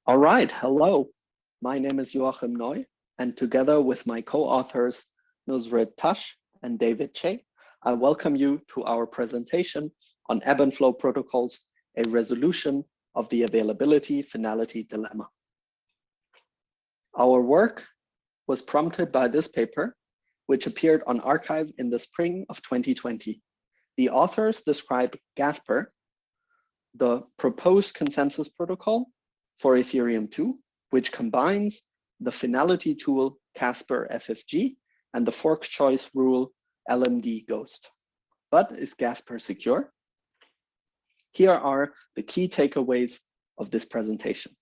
All right, hello. My name is Joachim Neu, and together with my co-authors Nusret Tash and David Che, I welcome you to our presentation on ebb and flow protocols, a resolution of the availability finality dilemma. Our work was prompted by this paper, which appeared on arXiv in the spring of 2020. The authors describe Gasper, the proposed consensus protocol for Ethereum 2, which combines the finality tool Casper FFG and the fork choice rule LMD Ghost. But is Gasper secure? Here are the key takeaways of this presentation.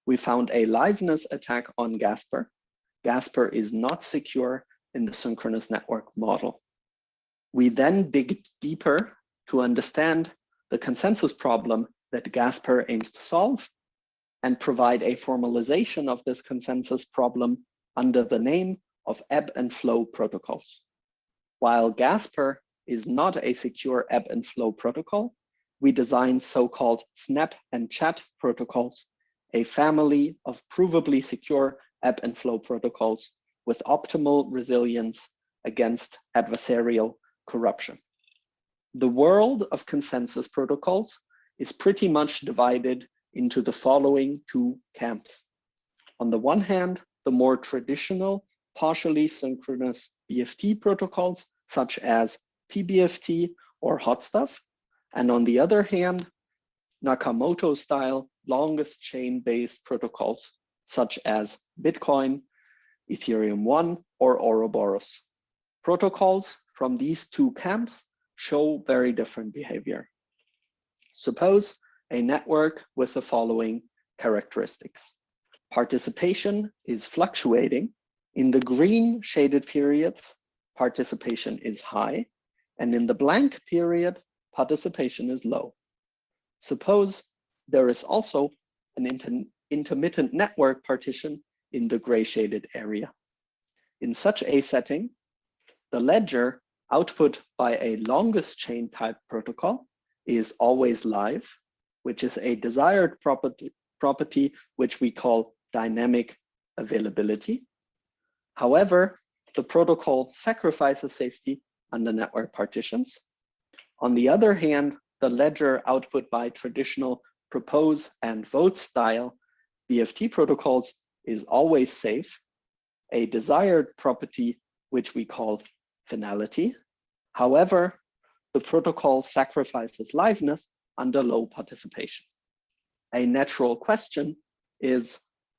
We found a liveness attack on Gasper. Gasper is not secure in the synchronous network model. We then dig deeper to understand the consensus problem that Gasper aims to solve and provide a formalization of this consensus problem under the name of ebb and flow protocols. While Gasper is not a secure ebb and flow protocol, we designed so-called snap and chat protocols, a family of provably secure ebb and flow protocols with optimal resilience against adversarial corruption. The world of consensus protocols is pretty much divided into the following two camps. On the one hand, the more traditional partially synchronous BFT protocols, such as PBFT or hot stuff. And on the other hand, Nakamoto-style longest chain-based protocols, such as Bitcoin, Ethereum 1, or Ouroboros. Protocols from these two camps show very different behavior. Suppose a network with the following characteristics. Participation is fluctuating. In the green shaded periods, participation is high, and in the blank period, participation is low. Suppose there is also an intermittent network partition in the gray shaded area. In such a setting, the ledger output by a longest chain type protocol is always live, which is a desired property which we call dynamic availability. However, the protocol sacrifices safety under network partitions. On the other hand, the ledger output by traditional propose and vote style BFT protocols is always safe, a desired property which we call finality. However, the protocol sacrifices liveness under low participation. A natural question is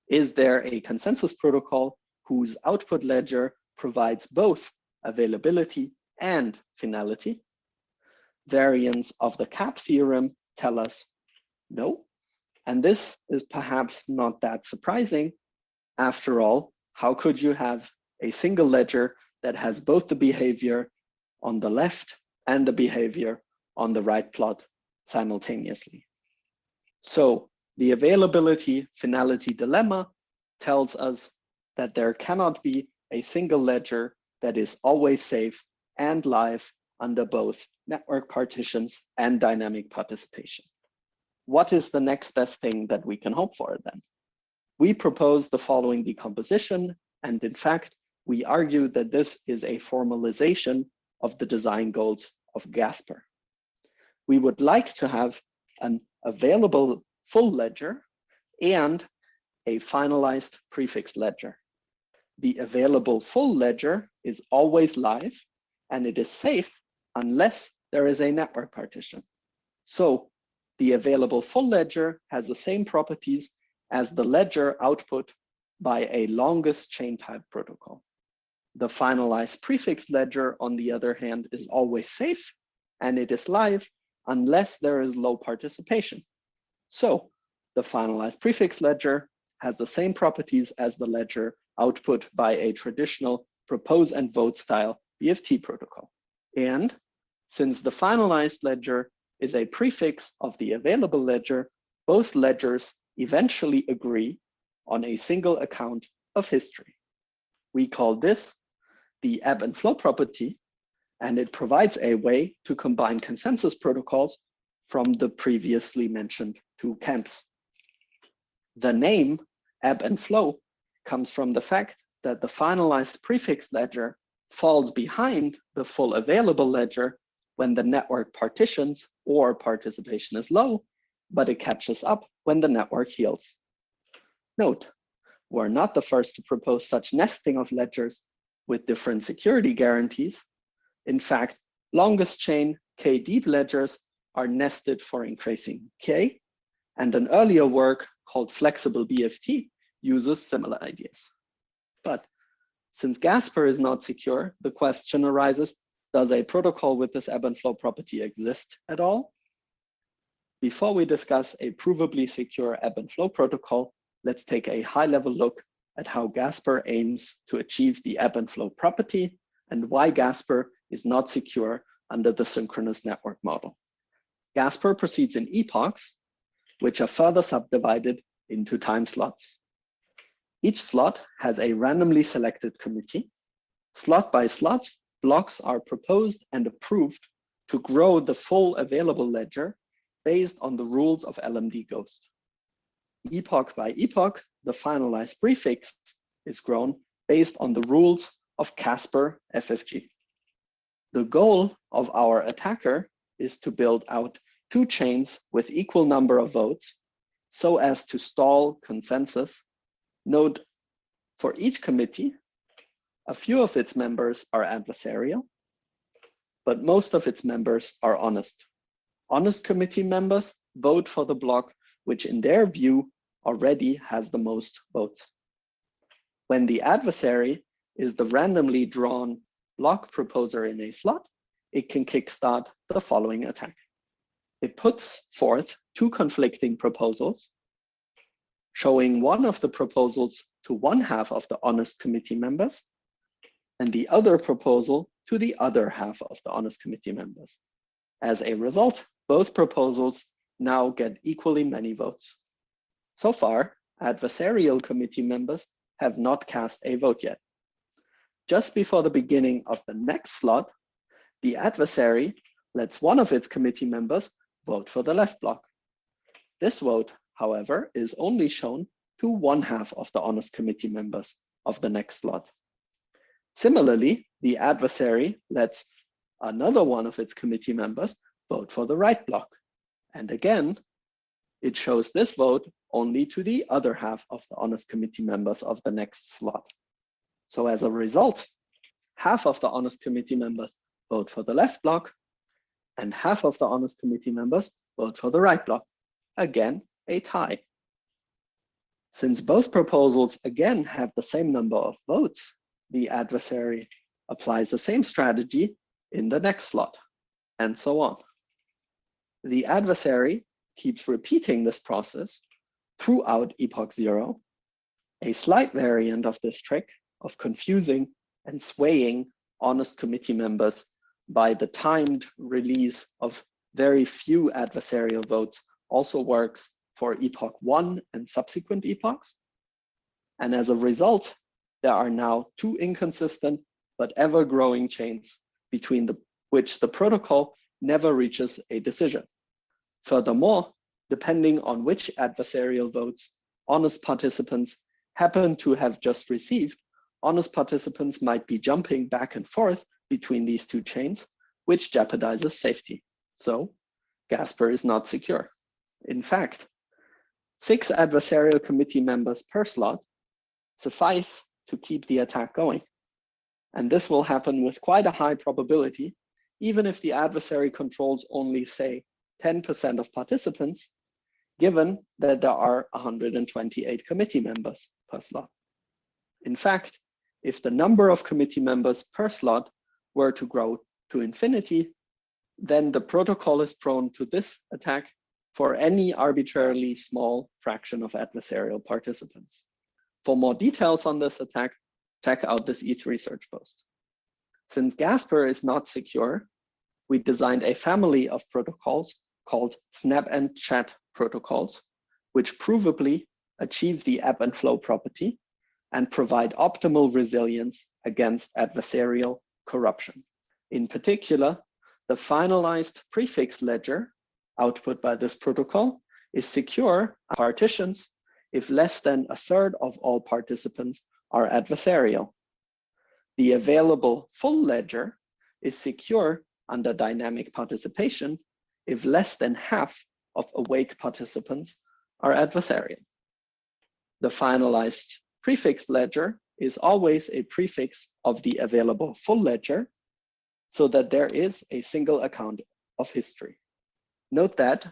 there a consensus protocol whose output ledger provides both availability and finality? Variants of the CAP theorem tell us no, and this is perhaps not that surprising. After all, how could you have a single ledger that has both the behavior on the left and the behavior on the right plot simultaneously? So the availability finality dilemma tells us that there cannot be a single ledger that is always safe and live under both network partitions and dynamic participation. What is the next best thing that we can hope for then? We propose the following decomposition, and in fact, we argue that this is a formalization of the design goals of Gasper. We would like to have an available full ledger and a finalized prefix ledger. The available full ledger is always live, and it is safe unless there is a network partition. So the available full ledger has the same properties as the ledger output by a longest chain type protocol. The finalized prefix ledger, on the other hand, is always safe, and it is live unless there is low participation. So the finalized prefix ledger has the same properties as the ledger output by a traditional propose and vote style BFT protocol. And since the finalized ledger is a prefix of the available ledger, both ledgers eventually agree on a single account of history. We call this the ebb and flow property, and it provides a way to combine consensus protocols from the previously mentioned two camps. The name ebb and flow comes from the fact that the finalized prefix ledger falls behind the full available ledger when the network partitions or participation is low, but it catches up when the network heals. Note, we're not the first to propose such nesting of ledgers with different security guarantees. In fact, longest chain K-deep ledgers are nested for increasing K, and an earlier work called flexible BFT uses similar ideas. But since Gasper is not secure, the question arises, does a protocol with this ebb and flow property exist at all? Before we discuss a provably secure ebb and flow protocol, let's take a high-level look at how Gasper aims to achieve the ebb and flow property and why Gasper is not secure under the synchronous network model. Gasper proceeds in epochs, which are further subdivided into time slots. Each slot has a randomly selected committee. Slot by slot, blocks are proposed and approved to grow the full available ledger based on the rules of LMD Ghost. Epoch by epoch, the finalized prefix is grown based on the rules of Casper FFG. The goal of our attacker is to build out two chains with equal number of votes so as to stall consensus. Note, for each committee, a few of its members are adversarial, but most of its members are honest. Honest committee members vote for the block which in their view already has the most votes. When the adversary is the randomly drawn block proposer in a slot, it can kickstart the following attack. It puts forth two conflicting proposals, showing one of the proposals to one half of the honest committee members and the other proposal to the other half of the honest committee members. As a result, both proposals now get equally many votes. So far, adversarial committee members have not cast a vote yet. Just before the beginning of the next slot, the adversary lets one of its committee members vote for the left block. This vote, however, is only shown to one half of the honest committee members of the next slot. Similarly, the adversary lets another one of its committee members vote for the right block. And again, it shows this vote only to the other half of the honest committee members of the next slot. So as a result, half of the honest committee members vote for the left block and half of the honest committee members vote for the right block. Again, a tie. Since both proposals again have the same number of votes, the adversary applies the same strategy in the next slot, and so on. The adversary keeps repeating this process throughout epoch 0, a slight variant of this trick of confusing and swaying honest committee members by the timed release of very few adversarial votes also works for epoch 1 and subsequent epochs. And as a result, there are now two inconsistent but ever-growing chains between which the protocol never reaches a decision. Furthermore, depending on which adversarial votes honest participants happen to have just received, honest participants might be jumping back and forth between these two chains, which jeopardizes safety. So Gasper is not secure. In fact, 6 adversarial committee members per slot suffice to keep the attack going. And this will happen with quite a high probability, even if the adversary controls only, say, 10% of participants, given that there are 128 committee members per slot. In fact, if the number of committee members per slot were to grow to infinity, then the protocol is prone to this attack for any arbitrarily small fraction of adversarial participants. For more details on this attack, check out this ETH research post. Since Gasper is not secure, we designed a family of protocols called snap and chat protocols, which provably achieve the ebb and flow property and provide optimal resilience against adversarial corruption. In particular, the finalized prefix ledger output by this protocol is secure partitions if less than a third of all participants are adversarial. The available full ledger is secure under dynamic participation if less than half of awake participants are adversarial. The finalized prefix ledger is always a prefix of the available full ledger, so that there is a single account of history. Note that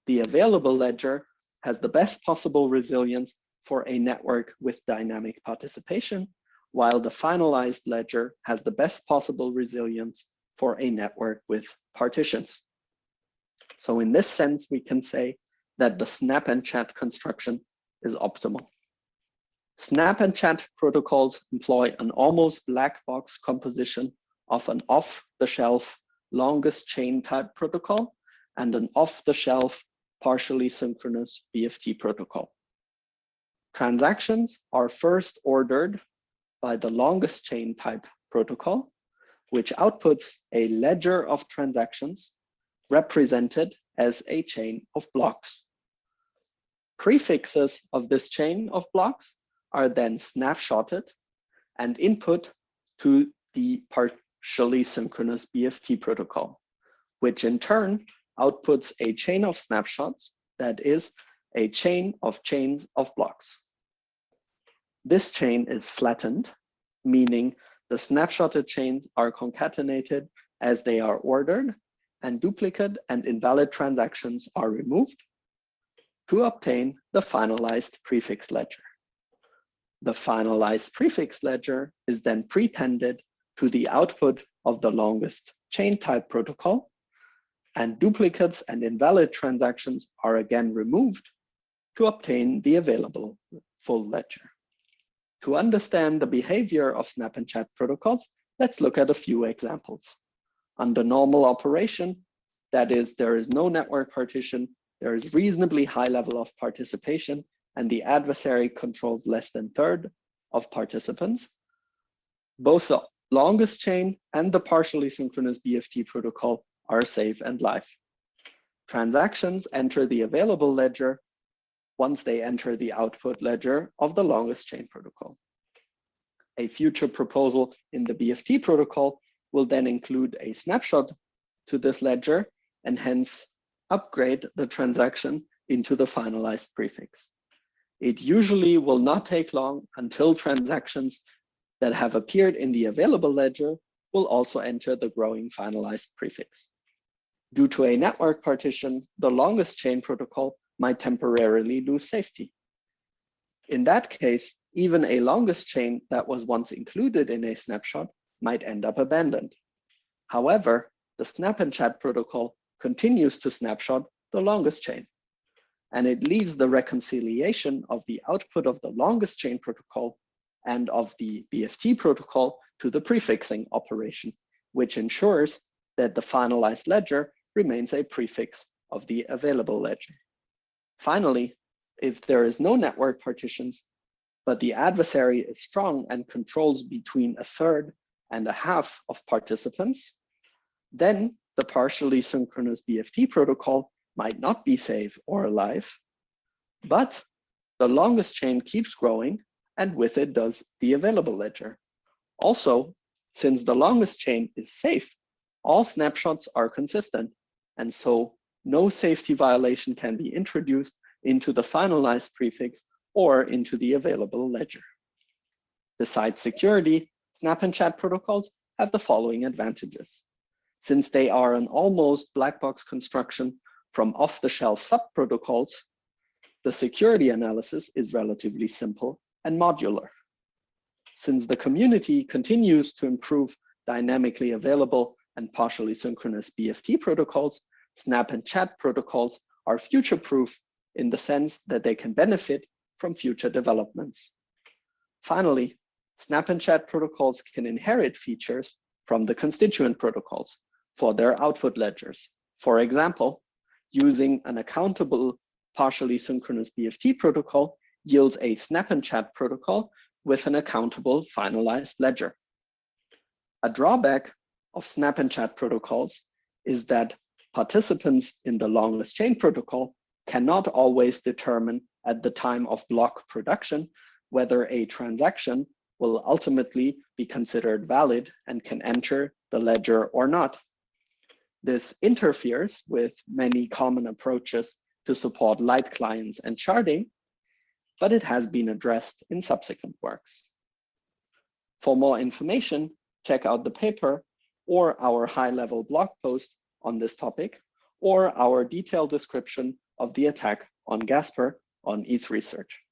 the available ledger has the best possible resilience for a network with dynamic participation, while the finalized ledger has the best possible resilience for a network with partitions. So in this sense, we can say that the snap and chat construction is optimal. Snap and chat protocols employ an almost black box composition of an off-the-shelf longest chain type protocol and an off-the-shelf partially synchronous BFT protocol. Transactions are first ordered by the longest chain type protocol, which outputs a ledger of transactions represented as a chain of blocks. Prefixes of this chain of blocks are then snapshotted and input to the partially synchronous BFT protocol, which in turn outputs a chain of snapshots that is a chain of chains of blocks. This chain is flattened, meaning the snapshotted chains are concatenated as they are ordered, and duplicate and invalid transactions are removed to obtain the finalized prefix ledger. The finalized prefix ledger is then prepended to the output of the longest chain type protocol, and duplicates and invalid transactions are again removed to obtain the available full ledger. To understand the behavior of snap and chat protocols, let's look at a few examples. Under normal operation, that is, there is no network partition, there is reasonably high level of participation, and the adversary controls less than a third of participants. Both the longest chain and the partially synchronous BFT protocol are safe and live. Transactions enter the available ledger once they enter the output ledger of the longest chain protocol. A future proposal in the BFT protocol will then include a snapshot to this ledger and hence upgrade the transaction into the finalized prefix. It usually will not take long until transactions that have appeared in the available ledger will also enter the growing finalized prefix. Due to a network partition, the longest chain protocol might temporarily lose safety. In that case, even a longest chain that was once included in a snapshot might end up abandoned. However, the snap and chat protocol continues to snapshot the longest chain, and it leaves the reconciliation of the output of the longest chain protocol and of the BFT protocol to the prefixing operation, which ensures that the finalized ledger remains a prefix of the available ledger. Finally, if there is no network partitions, but the adversary is strong and controls between a third and a half of participants, then the partially synchronous BFT protocol might not be safe or alive, but the longest chain keeps growing, and with it does the available ledger. Also, since the longest chain is safe, all snapshots are consistent, and so no safety violation can be introduced into the finalized prefix or into the available ledger. Besides security, snap and chat protocols have the following advantages. Since they are an almost black box construction from off-the-shelf sub-protocols, the security analysis is relatively simple and modular. Since the community continues to improve dynamically available and partially synchronous BFT protocols, snap and chat protocols are future-proof in the sense that they can benefit from future developments. Finally, snap and chat protocols can inherit features from the constituent protocols for their output ledgers. For example, using an accountable partially synchronous BFT protocol yields a snap and chat protocol with an accountable finalized ledger. A drawback of snap and chat protocols is that participants in the longest chain protocol cannot always determine at the time of block production whether a transaction will ultimately be considered valid and can enter the ledger or not. This interferes with many common approaches to support light clients and sharding, but it has been addressed in subsequent works. For more information, check out the paper or our high-level blog post on this topic, or our detailed description of the attack on Gasper on ETH Research.